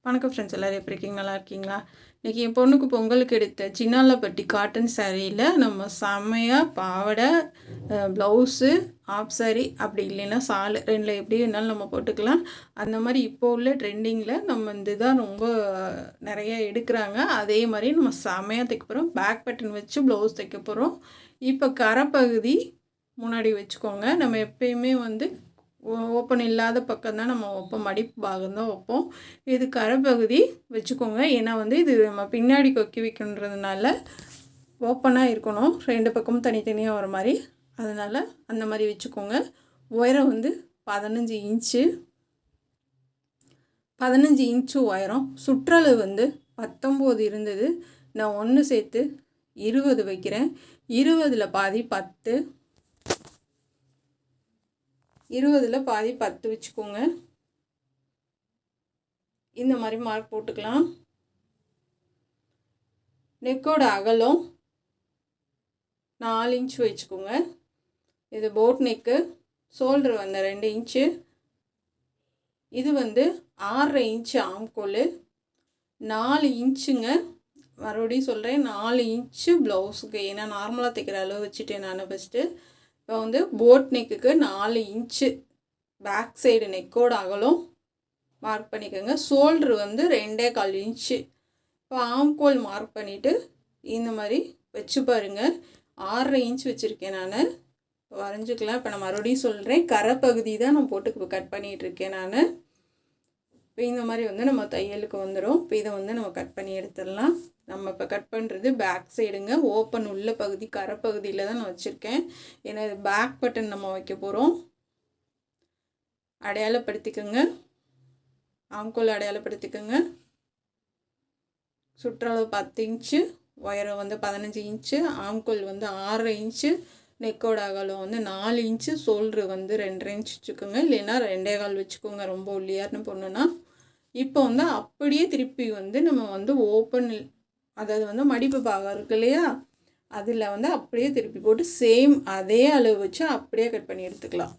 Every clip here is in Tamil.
வணக்கம் ஃப்ரெண்ட்ஸ், எல்லோரும் எப்படி இருக்கீங்க? நல்லா இருக்கீங்களா? இன்றைக்கி என் பொண்ணுக்கு பொங்கலுக்கு எடுத்த சின்னாலப்பட்டி காட்டன் சாரியில் நம்ம செம்மையாக பாவாடை, ப்ளவுஸு, ஆஃப் சாரி, அப்படி இல்லைன்னா சால் ரெண்டில் எப்படி வேணாலும் நம்ம போட்டுக்கலாம். அந்த மாதிரி இப்போ உள்ள ட்ரெண்டிங்கில் நம்ம இதுதான் ரொம்ப நிறைய எடுக்கிறாங்க. அதே மாதிரி நம்ம செம்மையாக தைக்க போகிறோம். பேக் பட்டன் வச்சு ப்ளவுஸ் தைக்க போகிறோம். இப்போ கரைப்பகுதி முன்னாடி வச்சுக்கோங்க. நம்ம எப்பயுமே ஓப்பன் இல்லாத பக்கம் தான் நம்ம வைப்போம், மடிப்பு பாகம் தான் வைப்போம். இது கரைப்பகுதி வச்சுக்கோங்க. ஏன்னா இது நம்ம பின்னாடி கொக்கி வைக்கணுன்றதுனால ஓப்பனாக இருக்கணும், ரெண்டு பக்கமும் தனித்தனியாக வர மாதிரி. அதனால் அந்த மாதிரி வச்சுக்கோங்க. உயரம் 15 இன்ச்சு, 15 இன்ச்சு உயரம். சுற்றளவு 19 இருந்தது. நான் 1 சேர்த்து 20 வைக்கிறேன். 20ல் பாதி 10, 20ல் பாதி 10 வச்சுக்கோங்க. இந்த மாதிரி மார்க் போட்டுக்கலாம். நெக்கோட அகலம் 4 இன்ச் வச்சுக்கோங்க. இது போட் நெக்கு. Shoulder 2 inch. இது 6.5 இன்ச்சு ஆம்கோல். 4 இன்ச்சுங்க. மறுபடியும் சொல்கிறேன், 4 இன்ச்சு ப்ளவுஸுக்கு. ஏன்னா நார்மலாக தைக்கிற அளவு வச்சுட்டேன் நான் ஃபஸ்ட்டு. இப்போ போட் நெக்குக்கு 4 இன்ச்சு பேக் சைடு நெக்கோட அகலம் மார்க் பண்ணிக்கோங்க. Shoulder 2.25 inch. இப்போ ஆம்கோல் மார்க் பண்ணிவிட்டு இந்த மாதிரி வச்சு பாருங்கள். 6.5 இன்ச் வச்சுருக்கேன் நான். இப்போ வரைஞ்சிக்கலாம். இப்போ நான் மறுபடியும் சொல்கிறேன், கரைப்பகுதி தான் நான் போட்டு கட் பண்ணிகிட்ருக்கேன் நான். இப்போ இந்த மாதிரி நம்ம தையலுக்கு வந்துடும். இப்போ இதை நம்ம கட் பண்ணி எடுத்துடலாம். நம்ம இப்போ கட் பண்ணுறது பேக் சைடுங்க. ஓப்பன் உள்ள பகுதி கரைப்பகுதியில் தான் நான் வச்சுருக்கேன். ஏன்னா இது பேக் பட்டன் நம்ம வைக்க போகிறோம். அடையாளப்படுத்திக்கோங்க. ஆம்கோல் அடையாளப்படுத்திக்கோங்க. சுற்றளவு 10 இன்ச்சு, உயரம் 15 இன்ச்சு, ஆம்கோல் 6.5 இன்ச்சு, நெக்கோட அகலம் 4 இன்ச்சு, ஷோல்ட்ரு 2.5 இன்ச் வச்சுக்கோங்க. இல்லைன்னா 2.25 வச்சுக்கோங்க, ரொம்ப ஒல்லியார்னு பொண்ணுன்னா. இப்போ அப்படியே திருப்பி நம்ம ஓப்பன், அதாவது மடிப்பு பாகம் இருக்கு இல்லையா, அதில் அப்படியே திருப்பி போட்டு சேம் அதே அளவு வச்சு அப்படியே கட் பண்ணி எடுத்துக்கலாம்.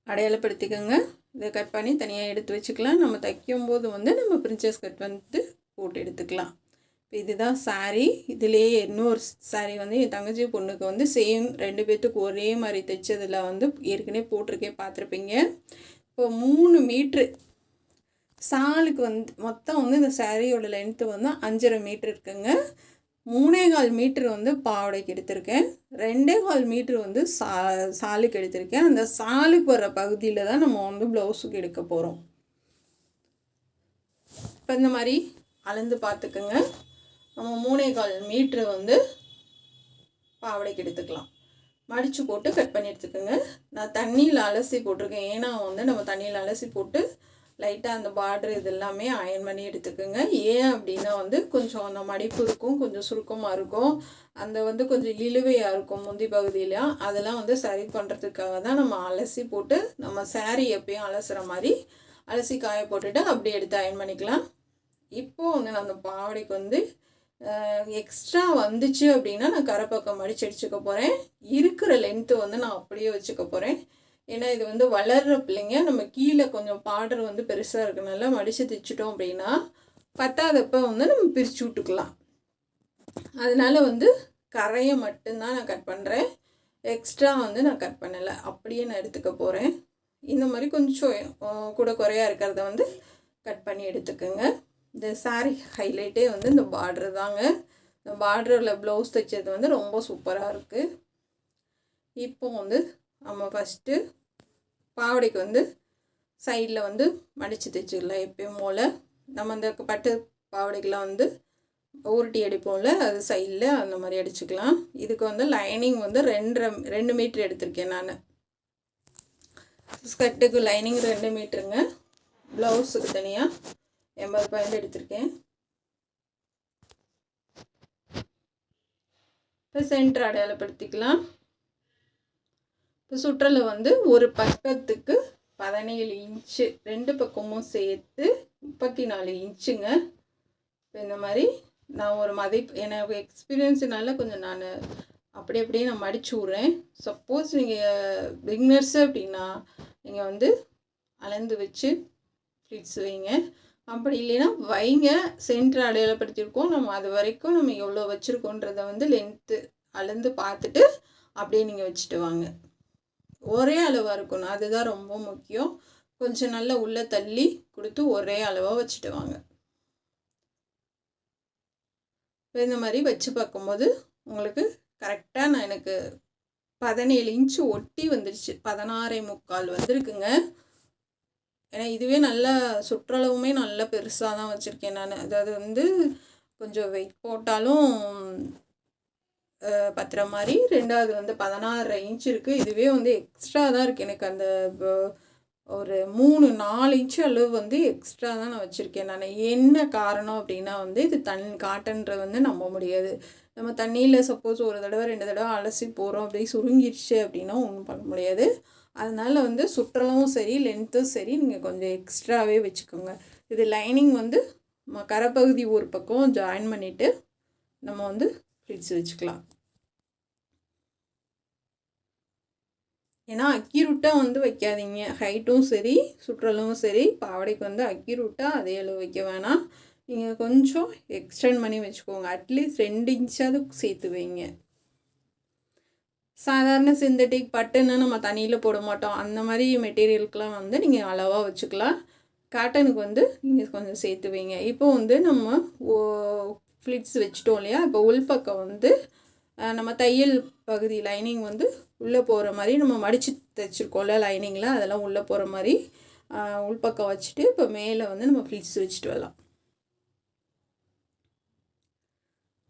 அடையாளப்படுத்திக்கோங்க. இதை கட் பண்ணி தனியாக எடுத்து வச்சுக்கலாம். நம்ம தைக்கும்போது நம்ம பிரின்சஸ் கட் போட்டு எடுத்துக்கலாம். இப்போ இதுதான் சாரீ. இதுலேயே இன்னொரு சாரீ என் தங்கச்சி பொண்ணுக்கு சேம் 2 பேர்த்துக்கு ஒரே மாதிரி தைச்சதில் ஏற்கனவே போட்டிருக்கேன், பார்த்துருப்பீங்க. இப்போ 3 மீட்ரு சாலுக்கு மொத்தம் இந்த சாரியோட லென்த்து 5.5 மீட்ரு இருக்குங்க. 3.25 மீட்ரு பாவாடைக்கு எடுத்திருக்கேன். 2.25 மீட்ரு சாலுக்கு எடுத்திருக்கேன். அந்த சாலுக்கு வர பகுதியில் தான் நம்ம ப்ளவுஸுக்கு எடுக்க போகிறோம். இப்போ இந்த மாதிரி அளந்து பார்த்துக்குங்க. நம்ம 3.25 மீட்ரு பாவாடைக்கு எடுத்துக்கலாம். மடித்து போட்டு கட் பண்ணி எடுத்துக்கோங்க. நான் தண்ணியில் அலசி போட்டிருக்கேன். ஏன்னா நம்ம தண்ணியில் அலசி போட்டு லைட்டாக அந்த பார்டர் இது எல்லாமே அயன் பண்ணி எடுத்துக்கோங்க. ஏன் அப்படின்னா கொஞ்சம் அந்த மடிப்பு இருக்கும், கொஞ்சம் சுருக்கமாக இருக்கும், அந்த கொஞ்சம் இழுவையாக இருக்கும் முந்தி பகுதியில். அதெல்லாம் சரி பண்ணுறதுக்காக தான் நம்ம அலசி போட்டு, நம்ம சாரீ எப்பயும் அலசுகிற மாதிரி அலசி காய போட்டுட்டு அப்படியே எடுத்து அயன் பண்ணிக்கலாம். இப்போது நான் அந்த பாவாடைக்கு எக்ஸ்ட்ரா வந்துச்சு அப்படின்னா நான் கரைப்பக்கம் மடிச்சு அடிச்சுக்க போகிறேன். இருக்கிற லென்த்து நான் அப்படியே வச்சுக்க போகிறேன். ஏன்னா இது வளர்கிற பிள்ளைங்க, நம்ம கீழே கொஞ்சம் பார்டர் பெருசாக இருக்கனால மடித்து தைச்சிட்டோம் அப்படின்னா பத்தாதப்போ நம்ம பிரித்து விட்டுக்கலாம். அதனால் கரையை மட்டும்தான் நான் கட் பண்ணுறேன். எக்ஸ்ட்ரா நான் கட் பண்ணலை, அப்படியே நான் எடுத்துக்க போகிறேன். இந்த மாதிரி கொஞ்சம் கூட குறையாக இருக்கிறத கட் பண்ணி எடுத்துக்கோங்க. இந்த சாரீ ஹைலைட்டே இந்த பார்டரு தாங்க. இந்த பார்டரில் ப்ளவுஸ் தைச்சது ரொம்ப சூப்பராக இருக்குது. இப்போ நம்ம ஃபஸ்ட்டு பாவாடைக்கு சைடில் மடித்து தைச்சிக்கலாம். எப்பயும் போல் நம்ம இந்த பட்டு பாவாடைக்கெலாம் ஊருட்டி அடிப்போம்ல, அது சைடில் அந்த மாதிரி அடிச்சுக்கலாம். இதுக்கு லைனிங் 2 மீட்ரு எடுத்திருக்கேன் நான். ஸ்கர்ட்டுக்கு லைனிங் 2 மீட்டருங்க. ப்ளவுஸுக்கு தனியாக 80 பாயிண்ட் எடுத்திருக்கேன். இப்போ சென்டர் அடையாளப்படுத்திக்கலாம். இப்போ சுற்றளவு ஒரு பக்கத்துக்கு 17 இன்ச்சு, 2 பக்கமும் சேர்த்து 34 இன்ச்சுங்க. இப்போ இந்த மாதிரி நான் ஒரு எனக்கு எக்ஸ்பீரியன்ஸுனால கொஞ்சம் நான் அப்படியே நான் மடிச்சு விட்றேன். சப்போஸ் நீங்கள் பிகினர்ஸு அப்படின்னா நீங்கள் அளந்து வச்சு ஃப்ளிட்ஸ் வைங்க. அப்படி இல்லைன்னா வைங்க, சென்டர் அடையாளப்படுத்தியிருக்கோம். நம்ம அது வரைக்கும் நம்ம எவ்வளோ வச்சுருக்கோன்றதை வந்து லென்த்து அளந்து பார்த்துட்டு அப்படியே நீங்கள் வச்சுட்டு வாங்க. ஒரே அளவாக இருக்கணும், அதுதான் ரொம்ப முக்கியம். கொஞ்சம் நல்லா உள்ளே தள்ளி கொடுத்து ஒரே அளவாக வச்சுட்டு வாங்க. இப்போ இந்த மாதிரி வச்சு பார்க்கும்போது உங்களுக்கு கரெக்டாக நான் எனக்கு 17 இன்ச்சு ஒட்டி வந்துடுச்சு. 16.75 வந்திருக்குங்க. ஏன்னா இதுவே நல்லா சுற்றளவுமே நல்லா பெருசாக தான் வச்சுருக்கேன் நான். அதாவது வந்து கொஞ்சம் வெயிட் போட்டாலும் பத்துற மாதிரி. ரெண்டாவது வந்து 16 இன்ச்சு இருக்குது. இதுவே வந்து எக்ஸ்ட்ரா தான் இருக்குது எனக்கு. அந்த ஒரு 3-4 இன்ச்சு அளவு வந்து எக்ஸ்ட்ரா தான் நான் வச்சுருக்கேன் நான். என்ன காரணம் அப்படின்னா வந்து இது காட்டன்ற வந்து நம்ப முடியாது. நம்ம தண்ணியில் சப்போஸ் ஒரு தடவை 2 தடவை அலசி போகிறோம், அப்படியே சுருங்கிடுச்சு அப்படின்னா ஒன்றும் பண்ண முடியாது. அதனால் வந்து சுற்றளவும் சரி லென்த்தும் சரி நீங்கள் கொஞ்சம் எக்ஸ்ட்ராவே வச்சுக்கோங்க. இது லைனிங் வந்து கரைப்பகுதி ஒரு பக்கம் ஜாயின் பண்ணிவிட்டு நம்ம வந்து ஃப்ளிட்ஸ் வச்சுக்கலாம். ஏன்னா அக்யூரேட்டாக வந்து வைக்காதீங்க. ஹைட்டும் சரி சுற்றளவும் சரி பாவாடைக்கு வந்து அக்யூரேட்டாக அதே அளவு வைக்க வேணாம். நீங்கள் கொஞ்சம் எக்ஸ்டெண்ட் பண்ணி வச்சுக்கோங்க. அட்லீஸ்ட் 2 இன்ச்சாவது சேர்த்து வைங்க. சாதாரண சிந்தட்டிக் பட்டுன்னு நம்ம தண்ணியில் போட மாட்டோம். அந்த மாதிரி மெட்டீரியலுக்கெலாம் வந்து நீங்கள் அளவாக வச்சுக்கலாம். காட்டனுக்கு வந்து நீங்கள் கொஞ்சம் சேர்த்து வைங்க. இப்போ வந்து நம்ம ஃப்ளிட்ஸ் வச்சுட்டோம் இல்லையா? இப்போ உள்பக்கம் வந்து நம்ம தையல் பகுதி லைனிங் வந்து உள்ளே போகிற மாதிரி நம்ம மடித்து தைச்சிருக்கோம்ல லைனிங்கில், அதெல்லாம் உள்ளே போகிற மாதிரி உள்பக்கம் வச்சுட்டு இப்போ மேலே வந்து நம்ம ஃப்ளிட்ஸ் வச்சுட்டு வரலாம்.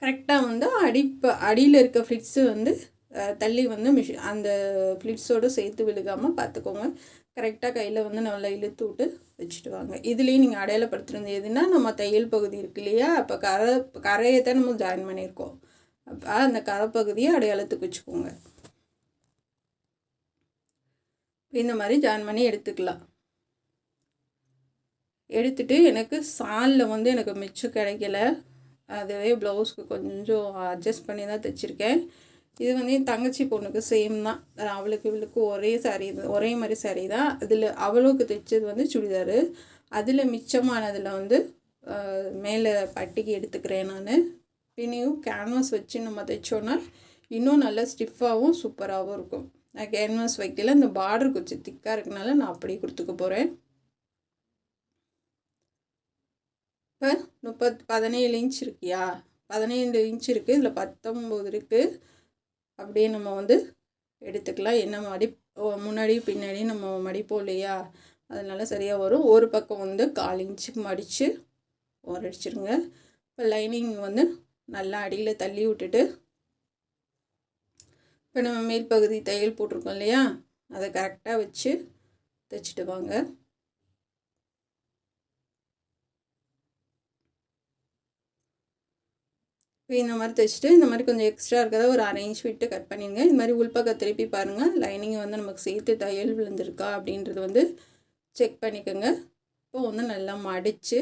கரெக்டாக வந்து அடியில் இருக்க ஃப்ளிட்ஸு வந்து தள்ளி வந்து அந்த ஃப்ளிட்ஸோடு சேர்த்து விழுகாமல் பார்த்துக்கோங்க. கரெக்டாக கையில் வந்து நல்லா இழுத்து விட்டு வச்சுட்டு வாங்க. இதுலேயும் நீங்கள் அடையாளப்படுத்துறது எதுனா நம்ம தையல் பகுதி இருக்கு இல்லையா? அப்போ கரையை தான் நம்ம ஜாயின் பண்ணியிருக்கோம். அப்போ அந்த கரைப்பகுதியை அடையாளத்துக்கு வச்சுக்கோங்க. இந்த மாதிரி ஜாயின் பண்ணி எடுத்துக்கலாம். எடுத்துகிட்டு எனக்கு சாலில் வந்து எனக்கு மிச்சம் கிடைக்கல. அதுவே ப்ளவுஸ்க்கு கொஞ்சம் அட்ஜஸ்ட் பண்ணி தான் தைச்சிருக்கேன். இது வந்து என் தங்கச்சி பொண்ணுக்கு சேம் தான். இவளுக்கு ஒரே மாதிரி சாரீ தான். அதில் அவளுக்கு தைச்சது வந்து சுடிதாரு. அதில் மிச்சமானதில் வந்து மேலே பட்டிக்கு எடுத்துக்கிறேன் நான். பின்னையும் கேன்வாஸ் வச்சு நம்ம தைச்சோன்னா இன்னும் நல்லா ஸ்டிஃபாகவும் சூப்பராகவும் இருக்கும். நான் கேன்வாஸ் வைக்கல, இந்த பார்டர் கொஞ்சம் திக்காக இருக்கனால நான் அப்படியே கொடுத்துக்க போகிறேன். இப்போ 17 இன்ச் இருக்கியா? 17 இன்ச் இருக்குது. இதில் 19 இருக்குது. அப்படியே நம்ம வந்து எடுத்துக்கலாம். என்ன முன்னாடி பின்னாடி நம்ம மடிப்போம் இல்லையா? அதனால் சரியாக வரும். ஒரு பக்கம் வந்து 1/4 இன்ச்சுக்கு மடித்து அடிச்சிருங்க. இப்போ லைனிங் வந்து நல்லா அடியில் தள்ளி விட்டுட்டு இப்போ நம்ம மேல் பகுதி தையல் போட்டிருக்கோம் இல்லையா? அதை கரெக்டாக வச்சு தைச்சிட்டு வாங்க. இப்போ இந்த மாதிரி தைச்சிட்டு இந்த மாதிரி கொஞ்சம் எக்ஸ்ட்ரா இருக்கிறத ஒரு 1/2 இன்ச் விட்டு கட் பண்ணிடுங்க. இந்த மாதிரி உள்பக்கம் திருப்பி பாருங்கள். லைனிங் வந்து நமக்கு சேர்த்து தையல் விழுந்திருக்கா அப்படின்றது வந்து செக் பண்ணிக்கோங்க. இப்போ வந்து நல்லா மடித்து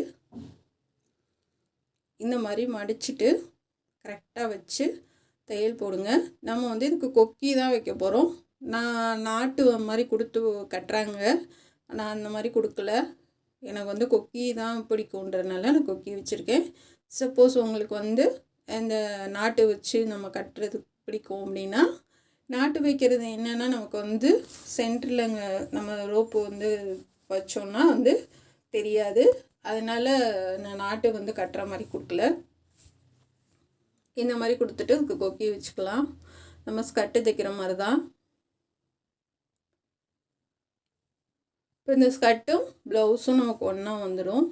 இந்த மாதிரி மடிச்சுட்டு கரெக்டாக வச்சு தையல் போடுங்க. நம்ம வந்து இதுக்கு கொக்கி தான் வைக்க போகிறோம். நான் நாட்டு மாதிரி கொடுத்து கட்டுறாங்க. நான் அந்த மாதிரி கொடுக்கல. எனக்கு வந்து கொக்கி தான் பிடிக்குன்றதுனால நான் கொக்கி வச்சுருக்கேன். சப்போஸ் உங்களுக்கு வந்து இந்த நாட்டு வச்சு நம்ம கட்டுறது பிடிக்கும் அப்படின்னா, நாட்டு வைக்கிறது என்னென்னா நமக்கு வந்து சென்டரில் நம்ம ரோப்பு வந்து வச்சோன்னா வந்து தெரியாது. அதனால் நான் நாட்டு வந்து கட்டுற மாதிரி கொடுக்கல. இந்த மாதிரி கொடுத்துட்டு அதுக்கு கொக்கி வச்சுக்கலாம். நம்ம ஸ்கர்ட்டு தைக்கிற மாதிரி தான். இப்போ இந்த ஸ்கர்ட்டும் ப்ளவுஸும் நமக்கு ஒன்றா வந்துடும்.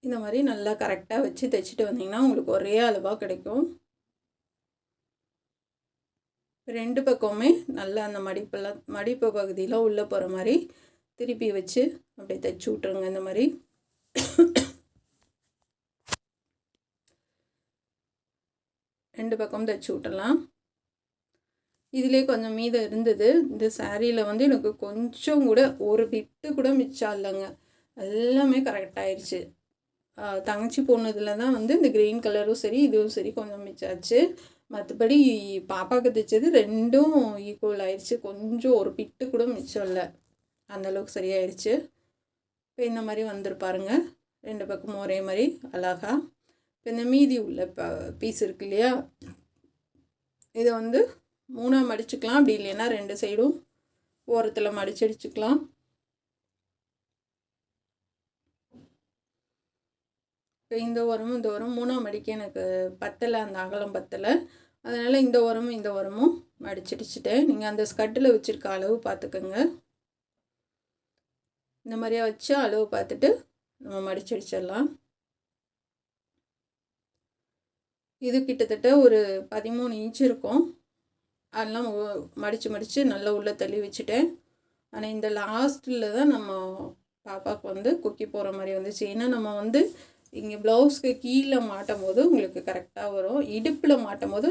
இந்த மாதிரி நல்லா கரெக்டாக வச்சு தைச்சிட்டு வந்தீங்கன்னா உங்களுக்கு ஒரே அளவாக கிடைக்கும். 2 பக்கமுமே நல்லா அந்த மடிப்பு பகுதியில் உள்ளே போகிற மாதிரி திருப்பி வச்சு அப்படியே தைச்சி விட்ருங்க. இந்த மாதிரி 2 பக்கம் தைச்சி விட்டுடலாம். இதிலே கொஞ்சம் மீதம் இருந்தது. இந்த சாரியில் வந்து எனக்கு கொஞ்சம் கூட ஒரு பிட்டு கூட மிச்சம் இல்லைங்க. எல்லாமே கரெக்டாகிடுச்சு. தங்கச்சி பொண்ணுதில் தான் வந்து இந்த க்ரீன் கலரும் சரி இதுவும் சரி கொஞ்சம் மிச்சாச்சு. மற்றபடி பாப்பாவுக்கு தைச்சது ரெண்டும் ஈக்குவல் ஆயிடுச்சு. கொஞ்சம் ஒரு பிட்டு கூட மிச்சம் இல்லை, அந்தளவுக்கு சரியாயிடுச்சு. இப்போ இந்த மாதிரி வந்துருப்பாருங்க, 2 பக்கமும் ஒரே மாதிரி அழகா. இப்போ இந்த மீதி உள்ள பீஸ் இருக்கு இல்லையா, இதை வந்து 3ஆக மடிச்சுக்கலாம். அப்படி இல்லைன்னா 2 சைடும் ஓரத்தில் மடிச்சு அடிச்சுக்கலாம். இப்போ இந்த ஓரமும் இந்த ஓரம் 3ஆக மடிக்க எனக்கு பத்தலை, அந்த அகலம் பத்தலை. அதனால் இந்த ஓரமும் மடிச்சடிச்சுட்டேன். நீங்கள் அந்த ஸ்கர்ட்டில் வச்சுருக்க அளவு பார்த்துக்கோங்க. இந்த மாதிரியா வச்சு அளவு பார்த்துட்டு நம்ம மடிச்சடிச்சிடலாம். இது கிட்டத்தட்ட ஒரு 13 இன்ச் இருக்கும். அதெல்லாம் மடித்து நல்லா உள்ளே தள்ளி வச்சுட்டேன். ஆனால் இந்த லாஸ்ட்டில் தான் நம்ம பாப்பாவுக்கு வந்து கொக்கி போகிற மாதிரி வந்துச்சு. ஏன்னா நம்ம வந்து இங்கே ப்ளவுஸ்க்கு கீழே மாட்டும் போது உங்களுக்கு கரெக்டாக வரும். இடுப்பில் மாட்டும் போது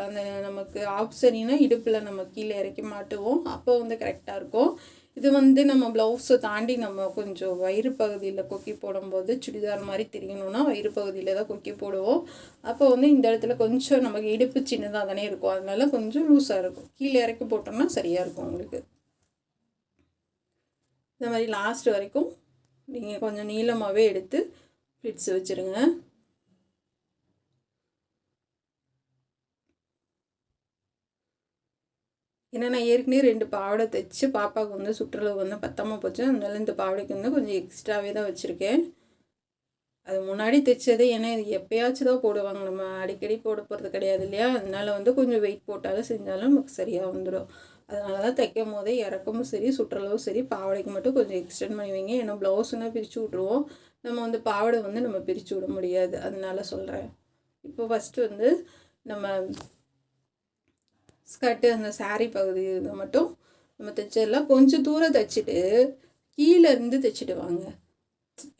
அந்த நமக்கு ஆப்ஷனினா இடுப்பில் நம்ம கீழே இறக்கி மாட்டுவோம், அப்போ வந்து கரெக்டாக இருக்கும். இது வந்து நம்ம ப்ளவுஸை தாண்டி நம்ம கொஞ்சம் வயிறு பகுதியில் கொக்கி போடும்போது சுடிதார் மாதிரி தெரியணும்னா வயிறு பகுதியில் தான் கொக்கி போடுவோம். அப்போ வந்து இந்த இடத்துல கொஞ்சம் நமக்கு இடுப்பு சின்னதாக தானே இருக்கும், அதனால கொஞ்சம் லூஸாக இருக்கும். கீழே இறக்கி போட்டோம்னா சரியாக இருக்கும் உங்களுக்கு. இந்த மாதிரி லாஸ்ட் வரைக்கும் நீங்கள் கொஞ்சம் நீளமாகவே எடுத்து ஃப்ளிட்ஸ் வச்சுருங்க. ஏன்னா நான் ஏற்கனவே 2 பாவாடை தைச்சு பாப்பாவுக்கு வந்து சுற்றளவு வந்து பத்தாமல் போச்சு. அதனால இந்த பாவாடைக்கு வந்து கொஞ்சம் எக்ஸ்ட்ராவே தான் வச்சுருக்கேன். அது முன்னாடி தைச்சது, ஏன்னா இது எப்போயாச்சும் தான் போடுவாங்க, நம்ம அடிக்கடி போட போகிறது கிடையாது இல்லையா. அதனால வந்து கொஞ்சம் வெயிட் போட்டாலும் செஞ்சாலும் நமக்கு சரியாக வந்துடும். அதனால தான் தைக்கும் போதே இறக்கமும் சரி சுற்றளவும் சரி பாவாடைக்கு மட்டும் கொஞ்சம் எக்ஸ்டெண்ட் பண்ணி வைங்க. ஏன்னா ப்ளவுஸ்னால் பிரித்து விட்ருவோம், நம்ம வந்து பாவாடை வந்து நம்ம பிரித்து விட முடியாது, அதனால சொல்கிறேன். இப்போ ஃபஸ்ட்டு வந்து நம்ம ஸ்கர்ட்டு அந்த சாரீ பகுதி இதை மட்டும் நம்ம தைச்சிடலாம். கொஞ்சம் தூரம் தைச்சிட்டு கீழேருந்து தைச்சிட்டு வாங்க.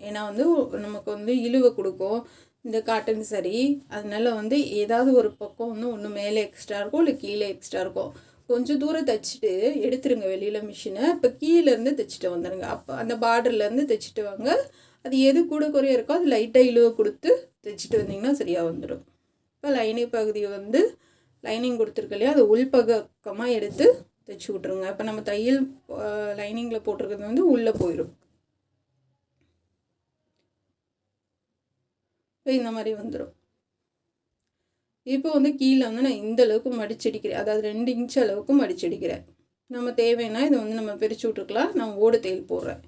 ஏன்னா வந்து நமக்கு வந்து இழுவை கொடுக்கும் இந்த காட்டன் சாரீ. அதனால வந்து ஏதாவது ஒரு பக்கம் வந்து ஒன்று மேலே எக்ஸ்ட்ரா இருக்கும், இல்லை கீழே எக்ஸ்ட்ரா இருக்கும். கொஞ்சம் தூரம் தைச்சிட்டு எடுத்துருங்க வெளியில் மிஷினை. இப்போ கீழேருந்து தைச்சிட்டு வந்துடுங்க. அப்போ அந்த பார்டர்லேருந்து தைச்சிட்டு வாங்க. அது எது கூட குறைய இருக்கோ அது லைட்டாக இழுவை கொடுத்து தைச்சிட்டு வந்தீங்கன்னா சரியாக வந்துடும். இப்போ லைனிங் பகுதியை வந்து லைனிங் கொடுத்துருக்கு இல்லையா, அது உள்பக்கமாக எடுத்து தைச்சி விட்ருங்க. இப்போ நம்ம தையல் லைனிங்கில் போட்டிருக்கிறது வந்து உள்ளே போயிடும். இப்போ இந்த மாதிரி வந்துடும். இப்போ வந்து கீழே வந்து நான் இந்த அளவுக்கு மடிச்சடிக்கிறேன், அதாவது 2 இன்ச் அளவுக்கு மடிச்சடிக்கிறேன். நம்ம தேவைன்னா இதை வந்து நம்ம பிரித்து விட்டுருக்கலாம். நான் ஓடு தையல் போடுறேன்.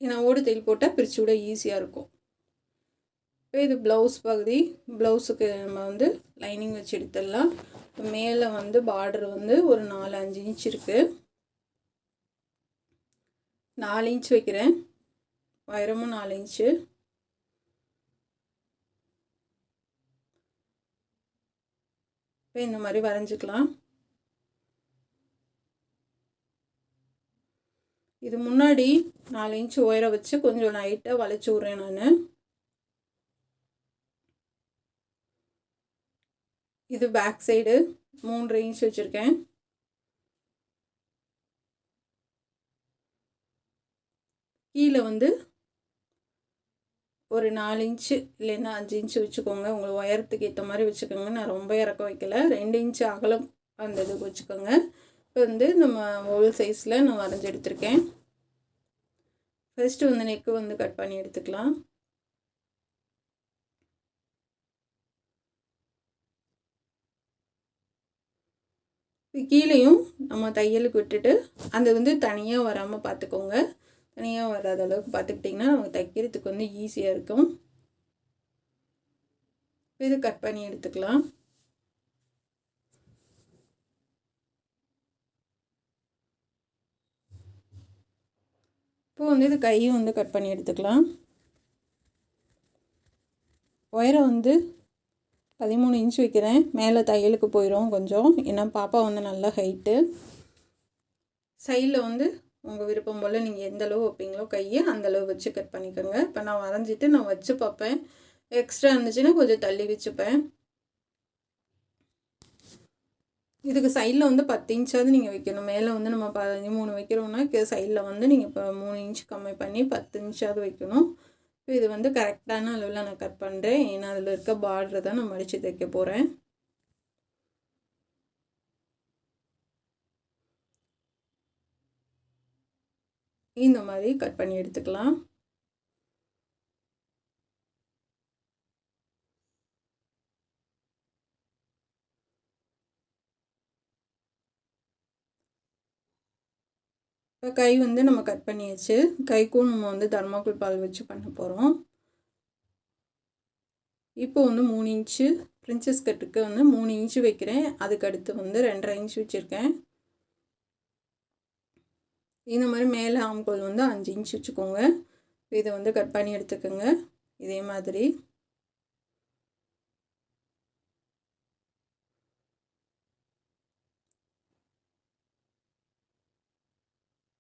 ஏன்னா ஓடு தையல் போட்டால் பிரித்து விட ஈஸியாக இருக்கும். இப்போ இது ப்ளவுஸ் பகுதி. ப்ளவுஸுக்கு நம்ம வந்து லைனிங் வச்சு எடுத்துடலாம். மேலே வந்து பார்டர் வந்து ஒரு 4-5 இன்ச் இருக்குது. 4 இன்ச் வைக்கிறேன், உயரமும் 4 இன்ச்சு. இப்போ இந்த மாதிரி வரைஞ்சிக்கலாம். இது முன்னாடி 4 இன்ச் உயரம் வச்சு கொஞ்சம் லைட்டாக வளைச்சி விட்றேன் நான். இது பேக் சைடு 3 இன்ச் வச்சுருக்கேன். கீழே வந்து ஒரு 4 இன்ச்சு இல்லைன்னா 5 இன்ச்சு வச்சுக்கோங்க. உங்கள் உயரத்துக்கு ஏற்ற மாதிரி வச்சுக்கோங்க. நான் ரொம்ப இறக்க வைக்கல, 2 இன்ச்சு அகலம் அந்த இதுக்கு வச்சுக்கோங்க. இப்போ வந்து நம்ம ஓவல் சைஸில் நான் வரைஞ்சி எடுத்திருக்கேன். ஃபஸ்ட்டு வந்து நெக்கு வந்து கட் பண்ணி எடுத்துக்கலாம். கீழேயும் நம்ம தையலுக்கு விட்டுட்டு அந்த வந்து தனியாக வராமல் பார்த்துக்கோங்க. தனியாக வராத அளவுக்கு பார்த்துக்கிட்டிங்கன்னா நமக்கு தைக்கிறதுக்கு வந்து ஈஸியாக இருக்கும். இது கட் பண்ணி எடுத்துக்கலாம். இப்போ வந்து இது கையும் வந்து கட் பண்ணி எடுத்துக்கலாம். உயரம் வந்து 13 இன்ச் வைக்கிறேன். மேலே தையலுக்கு போயிடும் கொஞ்சம், ஏன்னா பாப்பா வந்து நல்லா ஹைட்டு. சைடில் வந்து உங்கள் விருப்பம் போல் நீங்கள் எந்த அளவு வைப்பீங்களோ கையை அந்தளவு வச்சு கட் பண்ணிக்கோங்க. இப்போ நான் வரைஞ்சிட்டு நான் வச்சு பார்ப்பேன், எக்ஸ்ட்ரா இருந்துச்சுன்னா கொஞ்சம் தள்ளி வச்சுப்பேன். இதுக்கு சைடில் வந்து 10 இன்ச்சாவது நீங்கள் வைக்கணும். மேலே வந்து நம்ம 13 வைக்கிறோம்னா சைடில் வந்து நீங்கள் இப்போ 3 இன்ச் கம்மி பண்ணி 10 இன்ச்சாவது வைக்கணும். இப்போ இது வந்து கரெக்டான அளவில் நான் கட் பண்ணுறேன். ஏன்னா அதில் இருக்க பார்டர் தான் நான் மடித்து தைக்க போகிறேன். இந்த மாதிரி கட் பண்ணி எடுத்துக்கலாம். இப்போ கை வந்து நம்ம கட் பண்ணியாச்சு. கைக்கும் நம்ம வந்து தர்மாக்கோல் பால் வச்சு பண்ண போகிறோம். இப்போ வந்து 3 இன்ச்சு பிரின்சஸ் கட்டுக்கு வந்து 3 இன்ச்சு வைக்கிறேன். அதுக்கு அடுத்து வந்து 2.5 இன்ச் வச்சுருக்கேன். இந்த மாதிரி மேலே ஆம்கோல் வந்து 5 இன்ச் வச்சுக்கோங்க. இதை வந்து கட் பண்ணி எடுத்துக்கோங்க. இதே மாதிரி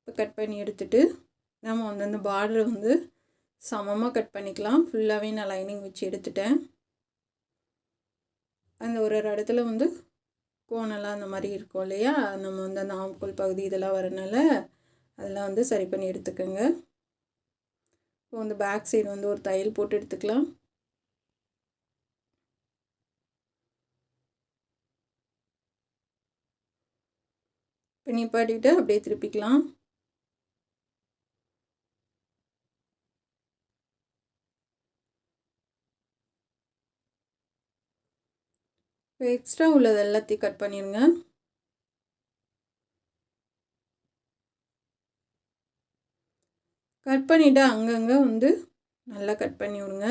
இப்போ கட் பண்ணி எடுத்துட்டு நம்ம வந்து அந்த பார்டரை வந்து சமமாக கட் பண்ணிக்கலாம். ஃபுல்லாகவே நான் லைனிங் வச்சு எடுத்துட்டேன். அந்த ஒரு இடத்துல வந்து கோணெல்லாம் அந்த மாதிரி இருக்கும் இல்லையா, நம்ம வந்து அந்த ஆம்கோல் பகுதி இதெல்லாம் வரனால அதெல்லாம் வந்து சரி பண்ணி எடுத்துக்கோங்க. இப்போ வந்து பேக் சைடு வந்து ஒரு தையல் போட்டு எடுத்துக்கலாம். இப்போ நிப்பாட்டிட்டு அப்படியே திருப்பிக்கலாம். இப்போ எக்ஸ்ட்ரா உள்ளது எல்லாத்தையும் கட் பண்ணிடுங்க. கட் பண்ணிவிட்டு அங்கங்கே வந்து நல்லா கட் பண்ணி விடுங்க.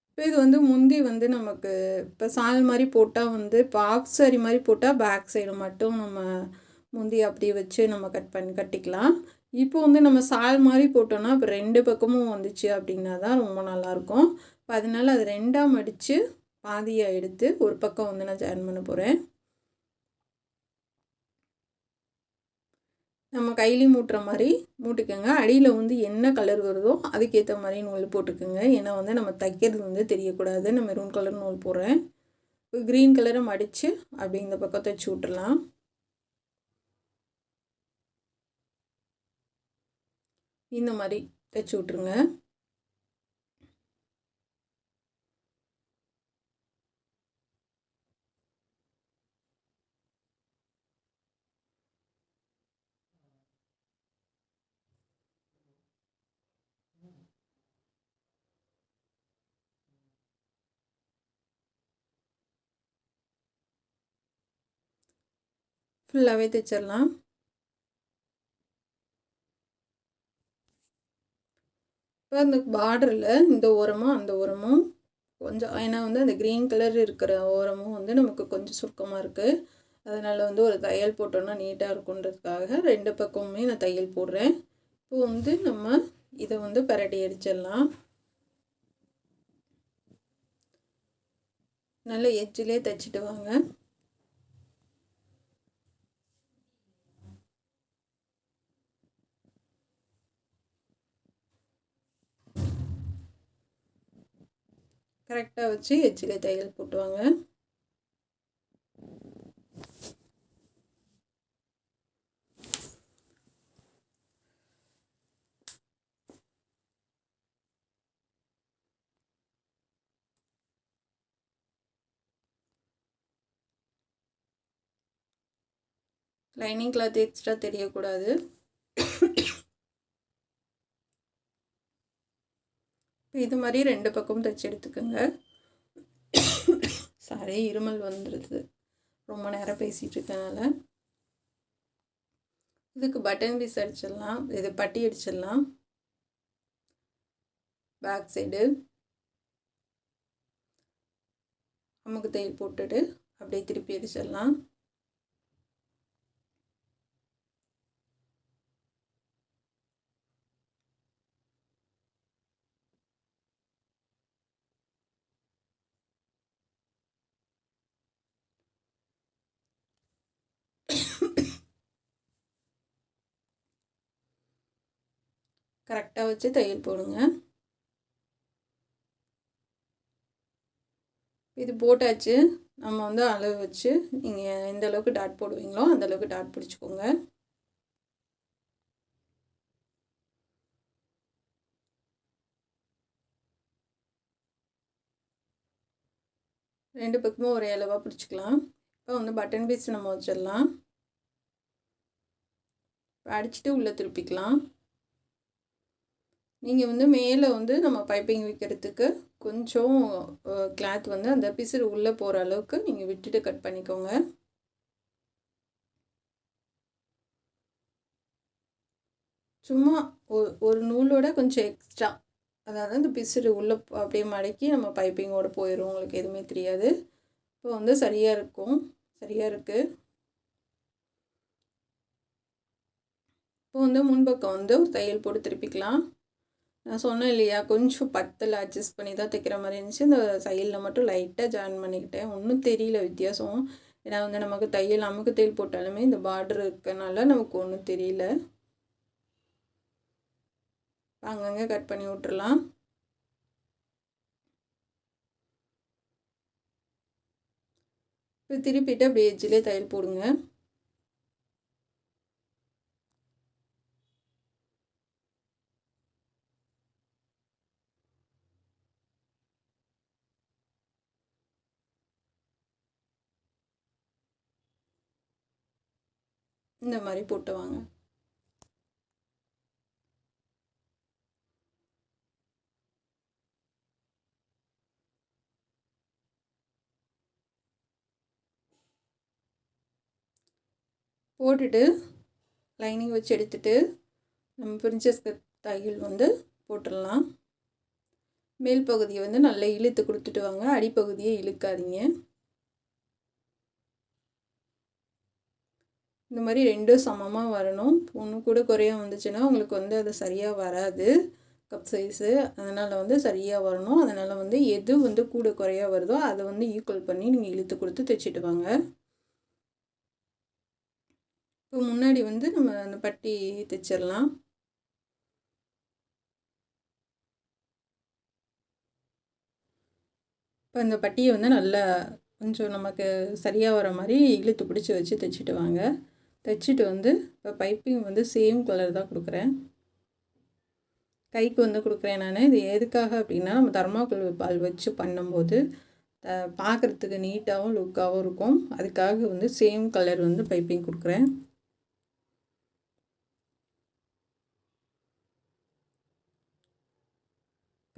இப்போ இது வந்து முந்தி வந்து நமக்கு இப்போ சால் மாதிரி போட்டால் வந்து இப்போ ஆஃப் சாரி மாதிரி போட்டால் பேக் சைடு மட்டும் நம்ம முந்தி அப்படியே வச்சு நம்ம கட்டிக்கலாம். இப்போ வந்து நம்ம சால் மாதிரி போட்டோன்னா இப்போ 2 பக்கமும் வந்துச்சு அப்படின்னா தான் ரொம்ப நல்லாயிருக்கும். இப்போ அதனால் அது 2ஆக மடித்து பாதியாக எடுத்து ஒரு பக்கம் வந்து நான் ஜாயின் பண்ண போகிறேன். நம்ம கையிலையும் மூட்டுற மாதிரி மூட்டிக்கோங்க. அடியில் வந்து என்ன கலர் வருதோ அதுக்கேற்ற மாதிரி நூல் போட்டுக்கோங்க. ஏன்னா வந்து நம்ம தைக்கிறது வந்து தெரியக்கூடாது. நான் மெரூன் கலர் நூல் போடுறேன். இப்போ க்ரீன் கலரை மடித்து அப்படி இந்த பக்கம் தைச்சி விட்டுறலாம். இந்த மாதிரி தைச்சி விட்ருங்க. ஃபுல்லாகவே தைச்சிடலாம். இப்போ அந்த பார்டரில் இந்த ஓரமும் அந்த ஓரமும் கொஞ்சம், ஏன்னா வந்து அந்த க்ரீன் கலர் இருக்கிற ஓரமும் வந்து நமக்கு கொஞ்சம் சுருக்கமாக இருக்குது. அதனால் வந்து ஒரு தையல் போட்டோன்னா நீட்டாக இருக்குன்றதுக்காக 2 பக்கமுமே நான் தையல் போடுறேன். இப்போ வந்து நம்ம இதை வந்து பரட்டி அடிச்சிடலாம். நல்ல எட்ஜிலே தைச்சிட்டு வாங்க. கரெக்டாக வச்சு எட்ஜிலே தையல் போட்டுவாங்க. லைனிங் கிளாத் எக்ஸ்ட்ரா தெரியக்கூடாது. இது மாதிரி 2 பக்கமும் தைச்சி எடுத்துக்கோங்க. சாரி, இருமல் வந்துடுது ரொம்ப நேரம் பேசிகிட்டு இருக்கனால. இதுக்கு பட்டன் பீஸ் அடிச்சிடலாம். இது பட்டி அடிச்சிடலாம். பேக் சைடு அமுக்கு தையல் போட்டுட்டு அப்படியே திருப்பி அடிச்சிடலாம். கரெக்டாக வச்சு தையல் போடுங்க. இது போட்டாச்சு. நம்ம வந்து அளவு வச்சு நீங்கள் எந்த அளவுக்கு டாட் போடுவீங்களோ அந்தளவுக்கு டாட் பிடிச்சிக்கோங்க. ரெண்டு பக்கமும் ஒரே அளவாக பிடிச்சிக்கலாம். இப்போ வந்து பட்டன் பீஸ் நம்ம வச்சிடலாம். அடிச்சுட்டு உள்ளே திருப்பிக்கலாம். நீங்கள் வந்து மேலே வந்து நம்ம பைப்பிங் வைக்கிறதுக்கு கொஞ்சம் கிளாத் வந்து அந்த பிசுறு உள்ளே போகிற அளவுக்கு நீங்கள் விட்டுட்டு கட் பண்ணிக்கோங்க. சும்மா ஒரு நூலோட கொஞ்சம் எக்ஸ்ட்ரா, அதாவது அந்த பிசுறு உள்ளே அப்படியே மடக்கி நம்ம பைப்பிங்கோடு போயிடும், உங்களுக்கு எதுவுமே தெரியாது. இப்போ வந்து சரியாக இருக்கும், சரியாக இருக்குது. இப்போ வந்து முன்பக்கம் வந்து ஒரு தையல் போட்டு திருப்பிக்கலாம். நான் சொன்னேன் இல்லையா, கொஞ்சம் பத்தில் அட்ஜஸ்ட் பண்ணி தான் தைக்கிற மாதிரி இருந்துச்சு. இந்த தையலில் மட்டும் லைட்டாக ஜாயின் பண்ணிக்கிட்டேன். ஒன்றும் தெரியல வித்தியாசம். ஏன்னா வந்து நமக்கு அமுக்கு தையல் போட்டாலுமே இந்த பார்டர் இருக்கனால நமக்கு ஒன்றும் தெரியல. அங்கங்கே கட் பண்ணி விட்டுறலாம். இப்போ திருப்பிட்டு அப்படியே எஜ்ஜிலே தையல் போடுங்க. இந்த மாதிரி போட்டு வாங்க. போட்டுட்டு லைனிங் வச்சு எடுத்துட்டு நம்ம பிரின்சஸ் கட் தையல் வந்து போட்டுடலாம். மேல் பகுதியை வந்து நல்லா இழுத்து கொடுத்துட்டு வாங்க, அடிப்பகுதியை இழுக்காதீங்க. இந்த மாதிரி ரெண்டும் சமமாக வரணும். ஒன்று கூட குறைய வந்துச்சுன்னா உங்களுக்கு வந்து அது சரியாக வராது கப் சைஸு. அதனால் வந்து சரியாக வரணும். அதனால் வந்து எது வந்து கூட குறையாக வருதோ அதை வந்து ஈக்குவல் பண்ணி நீங்கள் இழுத்து கொடுத்து தைச்சிட்டு வாங்க. இப்போ முன்னாடி வந்து நம்ம அந்த பட்டி தைச்சிடலாம். இப்போ இந்த பட்டியை வந்து நல்லா கொஞ்சம் நமக்கு சரியாக வர மாதிரி இழுத்து பிடிச்சி வச்சு தைச்சிட்டு வாங்க. தைச்சிட்டு வந்து இப்போ பைப்பிங் வந்து சேம் கலர் தான் கொடுக்குறேன். கைக்கு வந்து கொடுக்குறேன் நான். இது எதுக்காக அப்படின்னா, நம்ம தர்மாக்கோல் பால் வச்சு பண்ணும்போது பார்க்குறதுக்கு நீட்டாகவும் லுக்காகவும் இருக்கும். அதுக்காக வந்து சேம் கலர் வந்து பைப்பிங் கொடுக்குறேன்.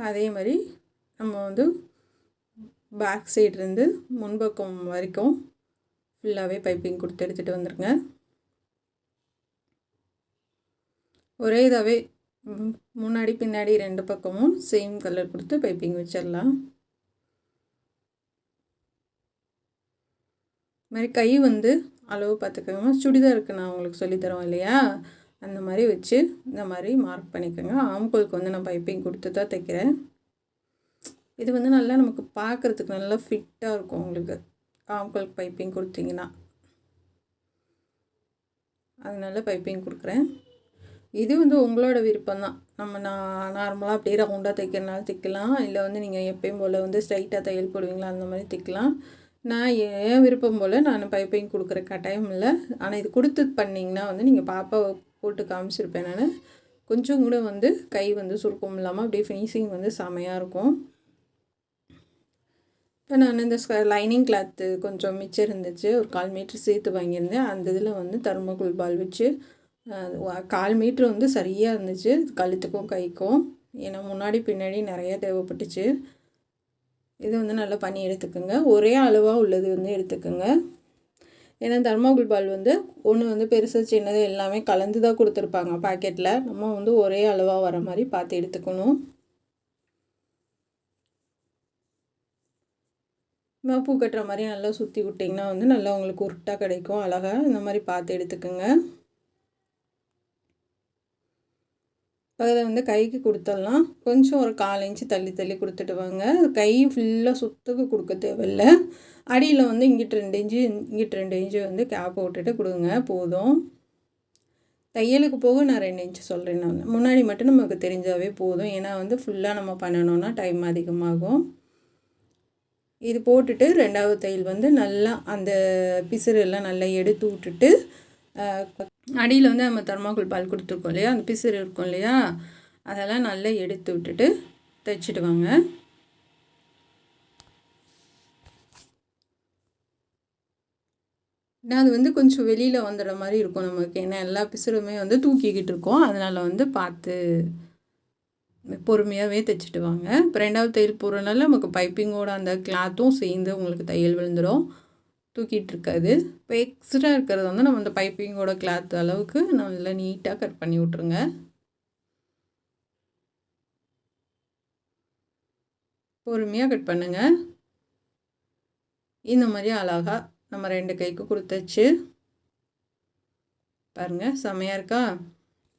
அதே மாதிரி நம்ம வந்து பேக் சைட்லேருந்து முன்பக்கம் வரைக்கும் ஃபுல்லாகவே பைப்பிங் கொடுத்து எடுத்துகிட்டு வந்துடுங்க. ஒரே இதாகவே முன்னாடி பின்னாடி ரெண்டு பக்கமும் சேம் கலர் கொடுத்து பைப்பிங் வச்சிடலாம். இது மாதிரி கை வந்து அளவு பார்த்துக்கோங்க. சுடிதாருக்கு நான் உங்களுக்கு சொல்லித்தரோம் இல்லையா, அந்த மாதிரி வச்சு இந்த மாதிரி மார்க் பண்ணிக்கோங்க. ஆம்கோலுக்கு வந்து நான் பைப்பிங் கொடுத்து தான் தைக்கிறேன். இது வந்து நல்லா நமக்கு பார்க்குறதுக்கு நல்லா ஃபிட்டாக இருக்கும். உங்களுக்கு ஆம்கோலுக்கு பைப்பிங் கொடுத்தீங்கன்னா அதனால பைப்பிங் கொடுக்குறேன். இது வந்து உங்களோட விருப்பம் தான். நான் நார்மலாக அப்படியே ரவுண்டாக தைக்கிறனால தைக்கலாம், இல்லை வந்து நீங்கள் எப்பயும் போல் வந்து ஸ்ட்ரைட்டாக தையல் போடுவீங்களா அந்த மாதிரி தைக்கலாம். நான் என் விருப்பம் போல் நான் பைப்பிங் கொடுக்குற கட்டாயம் இல்லை. ஆனால் இது கொடுத்து பண்ணிங்கன்னா வந்து நீங்கள் பாப்பாவை போட்டு காமிச்சிருப்பேன் நான். கொஞ்சம் கூட வந்து கை வந்து சுருக்கம் இல்லாமல் அப்படியே ஃபினிஷிங் வந்து செமையாக இருக்கும். இப்போ நான் இந்த லைனிங் கிளாத்து கொஞ்சம் மிச்சம் இருந்துச்சு, ஒரு 1/4 மீட்ரு சேர்த்து வாங்கியிருந்தேன். அந்த இதில் வந்து தர்மாக்கோல் பால் வச்சு 1/4 மீட்ரு வந்து சரியாக இருந்துச்சு கழுத்துக்கும் கைக்கும். ஏன்னா முன்னாடி பின்னாடி நிறையா தேவைப்பட்டுச்சு. இது வந்து நல்லா பண்ணி எடுத்துக்கோங்க. ஒரே அளவாக உள்ளது வந்து எடுத்துக்கோங்க. ஏன்னா தர்மாக்கோல் பால் வந்து ஒன்று வந்து பெருசு சின்னது எல்லாமே கலந்து தான் கொடுத்துருப்பாங்க பாக்கெட்டில். நம்ம வந்து ஒரே அளவாக வர மாதிரி பார்த்து எடுத்துக்கணும். பூ கட்டுற மாதிரி நல்லா சுற்றி விட்டிங்கன்னா வந்து நல்லா உங்களுக்கு உருட்டாக கிடைக்கும். அழகாக இந்த மாதிரி பார்த்து எடுத்துக்கோங்க. அதை வந்து கைக்கு கொடுத்துடலாம். கொஞ்சம் ஒரு 1/4 இன்ச்சு தள்ளி தள்ளி கொடுத்துட்டு வாங்க. கை ஃபுல்லாக சுத்துக்கு கொடுக்க தேவையில்லை. அடியில் வந்து இங்கிட்டு 2 இன்ச்சு இங்கிட்டு 2 இன்ச்சு வந்து கேப் விட்டுட்டு கொடுங்க போதும். தையலுக்கு போக நான் 2 இன்ச்சு சொல்கிறேன். நான் முன்னாடி மட்டும் நமக்கு தெரிஞ்சாவே போதும். ஏன்னா வந்து ஃபுல்லாக நம்ம பண்ணணுன்னா டைம் அதிகமாகும். இது போட்டுட்டு 2வது தையல் வந்து நல்லா அந்த பிசுறெல்லாம் நல்லா எடுத்து விட்டுட்டு அடியில் வந்து நம்ம தெர்மாக்கோல் பால் கொடுத்துருக்கோம் இல்லையா, அந்த பிசுறு இருக்கும் இல்லையா, அதெல்லாம் நல்லா எடுத்து விட்டுட்டு தைச்சிட்டு வாங்க. அது வந்து கொஞ்சம் வெளியில் வந்துடுற மாதிரி இருக்கும் நமக்கு, ஏன்னா எல்லா பிசுறுமே வந்து தூக்கிக்கிட்டு இருக்கோம். அதனால் வந்து பார்த்து பொறுமையாகவே தைச்சிட்டு வாங்க. இப்போ 2வது தையல் போடுறதுனால நமக்கு பைப்பிங்கோட அந்த கிளாத்தும் சேர்ந்து உங்களுக்கு தையல் விழுந்துடும், தூக்கிட்டு இருக்காது. இப்போ எக்ஸ்ட்ரா இருக்கிறது வந்து நம்ம அந்த பைப்பிங்கோட கிளாத் அளவுக்கு நல்லா நீட்டாக கட் பண்ணி விட்ருங்க. பொறுமையாக கட் பண்ணுங்கள். இந்த மாதிரி அழகாக நம்ம 2 கைக்கு கொடுத்தாச்சு பாருங்கள், செமையாக இருக்கா?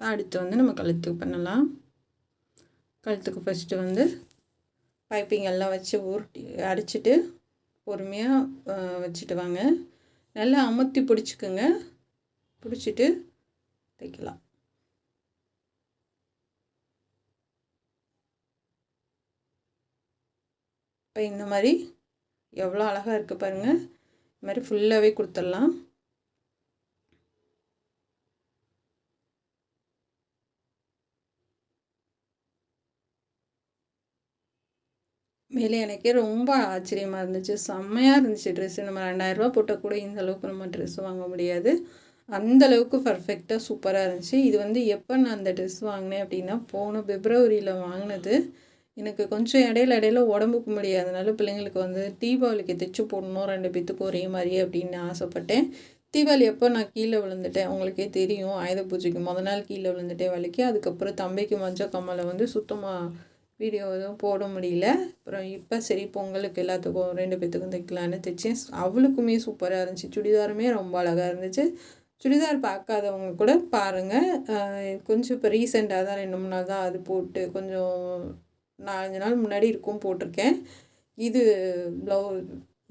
அடுத்து வந்து நம்ம கழுத்துக்கு பண்ணலாம். கழுத்துக்கு ஃபஸ்ட்டு வந்து பைப்பிங் எல்லாம் வச்சு உருட்டி அடிச்சுட்டு பொறுமையாக வச்சுட்டு வாங்க. நல்லா அமுத்தி பிடிச்சிக்குங்க, பிடிச்சிட்டு தைக்கலாம். இப்போ இந்த மாதிரி எவ்வளோ அழகாக இருக்குது பாருங்கள். இந்த மாதிரி ஃபுல்லாகவே கொடுத்துடலாம். மேலே எனக்கே ரொம்ப ஆச்சரியமாக இருந்துச்சு, செம்மையாக இருந்துச்சு ட்ரெஸ்ஸு. நம்ம 2000 போட்டால் கூட இந்த அளவுக்கு நம்ம ட்ரெஸ் வாங்க முடியாது, அந்தளவுக்கு பர்ஃபெக்டாக சூப்பராக இருந்துச்சு. இது வந்து எப்போ நான் அந்த ட்ரெஸ் வாங்கினேன் அப்படின்னா, போன பிப்ரவரியில் வாங்கினது. எனக்கு கொஞ்சம் இடையில உடம்புக்கு முடியாதனால பிள்ளைங்களுக்கு வந்து தீபாவளிக்கு தைச்சி போடணும் 2 பேத்துக்கும் ஒரே மாதிரி அப்படின்னு ஆசைப்பட்டேன். தீபாவளி அப்போ நான் கீழே விழுந்துட்டேன், உங்களுக்கே தெரியும். ஆயுத பூஜைக்கு முதல் நாள் கீழே விழுந்துட்டேன் வலிக்கு. அதுக்கப்புறம் தம்பிக்கு மஞ்சள் கம்மலை வந்து சுத்தமாக வீடியோ எதுவும் போட முடியல. அப்புறம் இப்போ சரி பொங்கலுக்கு எல்லாத்துக்கும் 2 பேத்துக்கும் தைக்கலான்னு தைச்சேன். அவளுக்குமே சூப்பராக இருந்துச்சு, சுடிதாருமே ரொம்ப அழகாக இருந்துச்சு. சுடிதார் பார்க்காதவங்க கூட பாருங்கள். கொஞ்சம் இப்போ ரீசெண்டாக தான் 2-3 நாள் தான் அது போட்டு, கொஞ்சம் 4-5 நாள் முன்னாடி இருக்கும் போட்டிருக்கேன். இது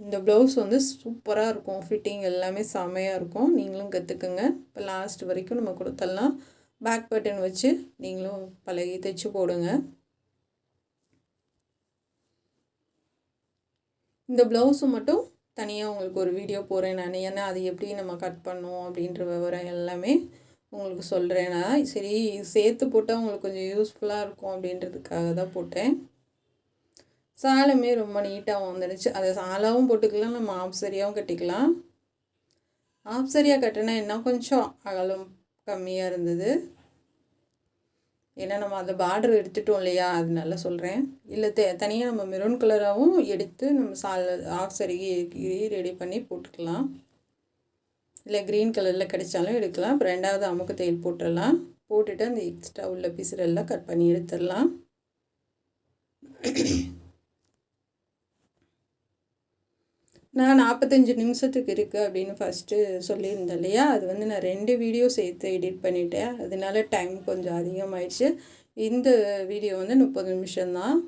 இந்த ப்ளவுஸ் வந்து சூப்பராக இருக்கும், ஃபிட்டிங் எல்லாமே செமையாக இருக்கும். நீங்களும் கற்றுக்குங்க. இப்போ லாஸ்ட் வரைக்கும் நம்ம கொடுத்துடலாம். பேக் பட்டன் வச்சு நீங்களும் பழகி தைச்சி போடுங்க. இந்த ப்ளவுஸு மட்டும் தனியாக உங்களுக்கு ஒரு வீடியோ போடுறேன் நான், ஏன்னா அது எப்படி நம்ம கட் பண்ணோம் அப்படின்ற விவரம் எல்லாமே உங்களுக்கு சொல்கிறேன் நான். சரி சேர்த்து போட்டால் உங்களுக்கு கொஞ்சம் யூஸ்ஃபுல்லாக இருக்கும் அப்படின்றதுக்காக தான் போட்டேன். சாலுமே ரொம்ப நீட்டாக வந்துடுச்சு. அதை சாலாவும் போட்டுக்கலாம், நம்ம ஆஃப் சரியாகவும் கட்டிக்கலாம். ஆஃப் சரியாக கட்டினா இன்னும் கொஞ்சம் அகலம் கம்மியாக இருந்தது, ஏன்னா நம்ம அந்த பார்டர் எடுத்துட்டோம் இல்லையா, அதனால சொல்கிறேன். இல்லை தனியாக நம்ம மெரூன் கலராகவும் எடுத்து நம்ம ஆஃப் சரிகை ரெடி பண்ணி போட்டுக்கலாம். இல்லை க்ரீன் கலரில் கிடைச்சாலும் எடுக்கலாம். இப்போ 2வது அமுக்கு தையல் போட்டுடலாம். போட்டுட்டு அந்த எக்ஸ்ட்ரா உள்ள பீஸரெல்லாம் கட் பண்ணி எடுத்துடலாம். நான் 45 நிமிஷத்துக்கு இருக்குது அப்படின்னு ஃபஸ்ட்டு சொல்லியிருந்தேன் இல்லையா, அது வந்து நான் 2 வீடியோ சேர்த்து எடிட் பண்ணிட்டேன். அதனால டைம் கொஞ்சம் அதிகமாகிடுச்சு. இந்த வீடியோ வந்து 30 நிமிஷம்தான்.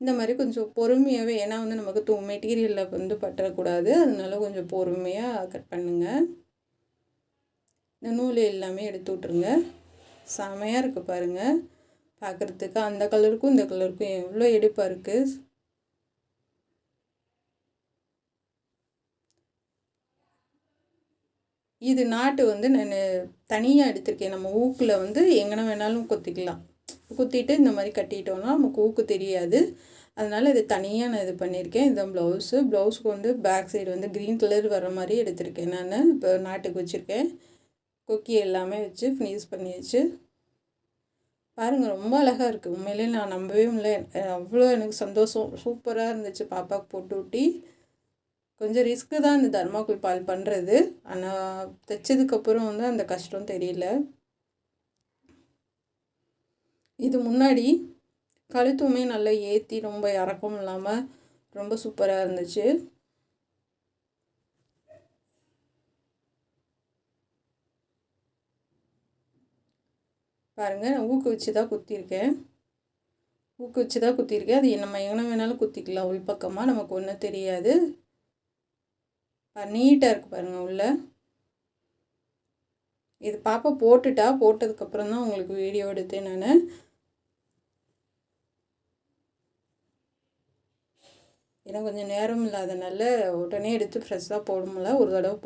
இந்த மாதிரி கொஞ்சம் பொறுமையாகவே, ஏன்னா வந்து நமக்கு மெட்டீரியலில் வந்து பற்றக்கூடாது, அதனால கொஞ்சம் பொறுமையாக கட் பண்ணுங்கள். இந்த நூல் எல்லாமே எடுத்து விட்ருங்க. செமையாக இருக்குது பாருங்கள் பார்க்குறதுக்கு. அந்த கலருக்கும் இந்த கலருக்கும் எவ்வளோ எடுப்பாக இருக்குது. இது நாட்டு வந்து நான் தனியாக எடுத்திருக்கேன். நம்ம ஊக்கில் வந்து எங்கே வேணாலும் குத்திக்கலாம். குத்திட்டு இந்த மாதிரி கட்டிட்டோன்னா நமக்கு ஊக்கு தெரியாது. அதனால் இது தனியாக நான் இது பண்ணியிருக்கேன். இதுதான் ப்ளவுஸுக்கு வந்து பேக் சைடு வந்து க்ரீன் கலர் வர மாதிரி எடுத்திருக்கேன் நான். இப்போ நாட்டுக்கு வச்சுருக்கேன். கொக்கி எல்லாமே வச்சு ஃபினிஷ் பண்ணியாச்சு. பாருங்கள் ரொம்ப அழகாக இருக்குது. உண்மையிலே நான் நம்பவே முடியல, அவ்வளோ எனக்கு சந்தோஷம். சூப்பராக இருந்துச்சு பாப்பாவுக்கு போட்டு விட்டி. கொஞ்சம் ரிஸ்க்கு தான் இந்த தர்மாக்கோல் பால் பண்ணுறது, ஆனால் தைச்சதுக்கப்புறம் வந்து அந்த கஷ்டம் தெரியல. இது முன்னாடி கழுத்துமே நல்லா ஏற்றி ரொம்ப இறக்கம் இல்லாமல் ரொம்ப சூப்பராக இருந்துச்சு. பாருங்கள், நான் ஊக்கு வச்சு தான் குத்திருக்கேன். அது நம்ம எங்கே வேணாலும் குத்திக்கலாம். உள்பக்கமாக நமக்கு ஒன்றும் தெரியாது. நீட்டாக இருக்குது பாருங்கள் உள்ள. இது பாப்பா போட்டதுக்கப்புறம் தான் உங்களுக்கு வீடியோ எடுத்தேன் நான். ஏன்னா கொஞ்சம் நேரம் இல்லாதனால உடனே எடுத்து ஃப்ரெஷ்ஷாக போட முடியல. ஒரு தடவை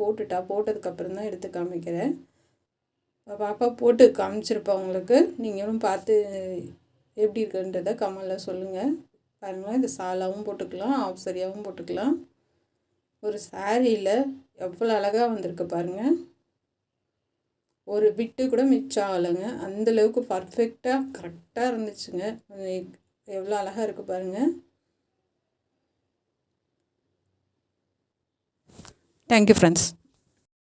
போட்டதுக்கப்புறம் தான் எடுத்து காமிக்கிறேன். பாப்பா போட்டு காமிச்சிருப்பா உங்களுக்கு. நீங்களும் பார்த்து எப்படி இருக்குன்றதை கமெண்டில் சொல்லுங்கள். பாருங்கள், இந்த சாலாவும் போட்டுக்கலாம், ஆஃப் சரியாகவும் போட்டுக்கலாம். ஒரு சாரியில் எவ்வளோ அழகாக வந்திருக்கு பாருங்கள். ஒரு பிட்டு கூட மிச்சம் ஆகலைங்க. அந்தளவுக்கு பர்ஃபெக்டாக கரெக்டாக இருந்துச்சுங்க. எவ்வளோ அழகாக இருக்குது பாருங்கள். Thank you friends.